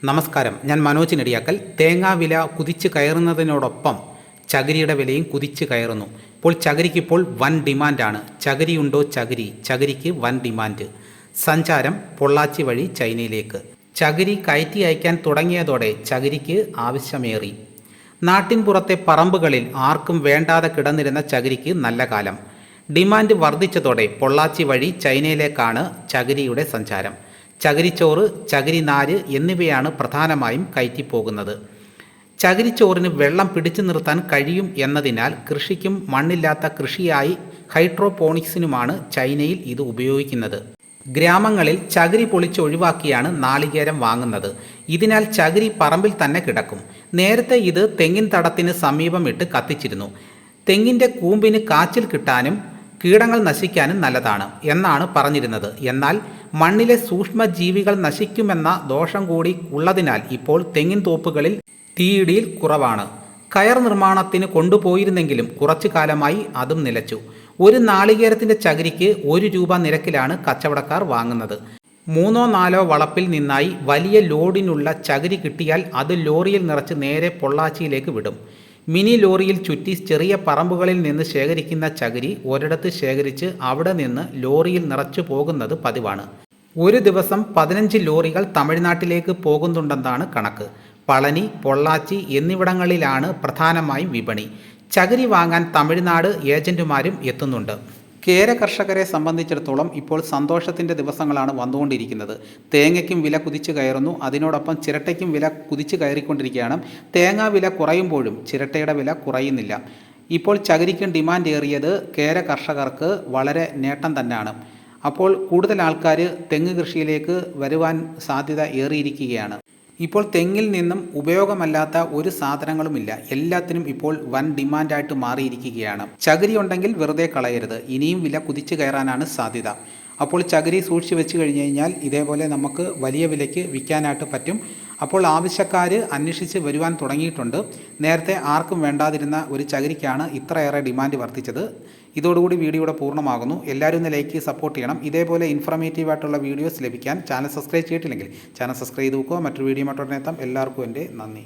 നമസ്കാരം, ഞാൻ മനോജ് നെടിയാക്കൽ. തേങ്ങാ വില കുതിച്ചു കയറുന്നതിനോടൊപ്പം ചകിരിയുടെ വിലയും കുതിച്ചു കയറുന്നു. ഇപ്പോൾ ചകിരിക്കിപ്പോൾ വൻ ഡിമാൻഡാണ്. ചകിരിയുണ്ടോ ചകിരി? ചകിരിക്ക് വൻ ഡിമാൻഡ്. സഞ്ചാരം പൊള്ളാച്ചി വഴി ചൈനയിലേക്ക്. ചകിരി കയറ്റി അയക്കാൻ തുടങ്ങിയതോടെ ചകിരിക്ക് ആവശ്യമേറി. നാട്ടിൻപുറത്തെ പറമ്പുകളിൽ ആർക്കും വേണ്ടാതെ കിടന്നിരുന്ന ചകിരിക്ക് നല്ല കാലം. ഡിമാൻഡ് വർദ്ധിച്ചതോടെ പൊള്ളാച്ചി വഴി ചൈനയിലേക്കാണ് ചകിരിയുടെ സഞ്ചാരം. ചകിരിച്ചോറ്, ചകിരിനാര് എന്നിവയാണ് പ്രധാനമായും കയറ്റിപ്പോകുന്നത്. ചകിരിച്ചോറിന് വെള്ളം പിടിച്ചു നിർത്താൻ കഴിയും എന്നതിനാൽ കൃഷിക്കും മണ്ണില്ലാത്ത കൃഷിയായി ഹൈഡ്രോപോണിക്സിനുമാണ് ചൈനയിൽ ഇത് ഉപയോഗിക്കുന്നത്. ഗ്രാമങ്ങളിൽ ചകിരി പൊളിച്ചൊഴിവാക്കിയാണ് നാളികേരം വാങ്ങുന്നത്. ഇതിനാൽ ചകിരി പറമ്പിൽ തന്നെ കിടക്കും. നേരത്തെ ഇത് തെങ്ങിൻ തടത്തിന് സമീപം ഇട്ട് കത്തിച്ചിരുന്നു. തെങ്ങിൻ്റെ കൂമ്പിന് കാച്ചിൽ കിട്ടാനും കീടങ്ങൾ നശിക്കാനും നല്ലതാണ് എന്നാണ് പറഞ്ഞിരുന്നത്. എന്നാൽ മണ്ണിലെ സൂക്ഷ്മജീവികൾ നശിക്കുമെന്ന ദോഷം കൂടി ഉള്ളതിനാൽ ഇപ്പോൾ തെങ്ങിൻ തോപ്പുകളിൽ തീയിടിയിൽ കുറവാണ്. കയർ നിർമ്മാണത്തിന് കൊണ്ടുപോയിരുന്നെങ്കിലും കുറച്ചു കാലമായി അതും നിലച്ചു. ഒരു നാളികേരത്തിൻ്റെ ചകിരിക്ക് 1 രൂപ നിരക്കിലാണ് കച്ചവടക്കാർ വാങ്ങുന്നത്. 3-4 വളപ്പിൽ നിന്നായി വലിയ ലോഡിനുള്ള ചകിരി കിട്ടിയാൽ അത് ലോറിയിൽ നിറച്ച് നേരെ പൊള്ളാച്ചിയിലേക്ക് വിടും. മിനി ലോറിയിൽ ചുറ്റി ചെറിയ പറമ്പുകളിൽ നിന്ന് ശേഖരിക്കുന്ന ചകിരി ഒരിടത്ത് ശേഖരിച്ച് അവിടെ നിന്ന് ലോറിയിൽ നിറച്ചു പോകുന്നത് പതിവാണ്. ഒരു ദിവസം 15 ലോറികൾ തമിഴ്നാട്ടിലേക്ക് പോകുന്നുണ്ടെന്നാണ് കണക്ക്. പളനി, പൊള്ളാച്ചി എന്നിവിടങ്ങളിലാണ് പ്രധാനമായും വിപണി. ചകിരി വാങ്ങാൻ തമിഴ്നാട് ഏജന്റുമാരും എത്തുന്നുണ്ട്. കേര കർഷകരെ സംബന്ധിച്ചിടത്തോളം ഇപ്പോൾ സന്തോഷത്തിൻ്റെ ദിവസങ്ങളാണ് വന്നുകൊണ്ടിരിക്കുന്നത്. തേങ്ങയ്ക്കും വില കുതിച്ചു കയറുന്നു. അതിനോടൊപ്പം ചിരട്ടയ്ക്കും വില കുതിച്ചു കയറിക്കൊണ്ടിരിക്കുകയാണ്. തേങ്ങാ വില കുറയുമ്പോഴും ചിരട്ടയുടെ വില കുറയുന്നില്ല. ഇപ്പോൾ ചകിരിക്കും ഡിമാൻഡ് ഏറിയത് കേര കർഷകർക്ക് വളരെ നേട്ടം തന്നെയാണ്. അപ്പോൾ കൂടുതൽ ആൾക്കാർ തെങ്ങ് കൃഷിയിലേക്ക് വരുവാൻ സാധ്യത ഏറിയിരിക്കുകയാണ്. ഇപ്പോൾ തെങ്ങിൽ നിന്നും ഉപയോഗമല്ലാത്ത ഒരു സാധനങ്ങളുമില്ല. എല്ലാത്തിനും ഇപ്പോൾ വൻ ഡിമാൻഡായിട്ട് മാറിയിരിക്കുകയാണ്. ചകിരി ഉണ്ടെങ്കിൽ വെറുതെ കളയരുത്. ഇനിയും വില കുതിച്ചു കയറാനാണ് സാധ്യത. അപ്പോൾ ചകിരി സൂക്ഷിച്ച് വെച്ച് കഴിഞ്ഞ് കഴിഞ്ഞാൽ ഇതേപോലെ നമുക്ക് വലിയ വിലയ്ക്ക് വിൽക്കാനായിട്ട് പറ്റും. അപ്പോൾ ആവശ്യക്കാർ അന്വേഷിച്ച് വരുവാൻ തുടങ്ങിയിട്ടുണ്ട്. നേരത്തെ ആർക്കും വേണ്ടാതിരുന്ന ഒരു ചകിരിക്കാണ് ഇത്രയേറെ ഡിമാൻഡ് വർദ്ധിച്ചത്. ഇതോടുകൂടി വീഡിയോയുടെ പൂർണ്ണമാകുന്നു. എല്ലാവരും ഒന്ന് ലൈക്ക് ചെയ്ത് സപ്പോർട്ട് ചെയ്യണം. ഇതേപോലെ ഇൻഫർമേറ്റീവായിട്ടുള്ള വീഡിയോസ് ലഭിക്കാൻ ചാനൽ സബ്സ്ക്രൈബ് ചെയ്തിട്ടില്ലെങ്കിൽ ചാനൽ സബ്സ്ക്രൈബ് ചെയ്ത് നോക്കുക. മറ്റൊരു വീഡിയോ മറ്റൊരു എത്താം. എല്ലാവർക്കും എൻ്റെ നന്ദി.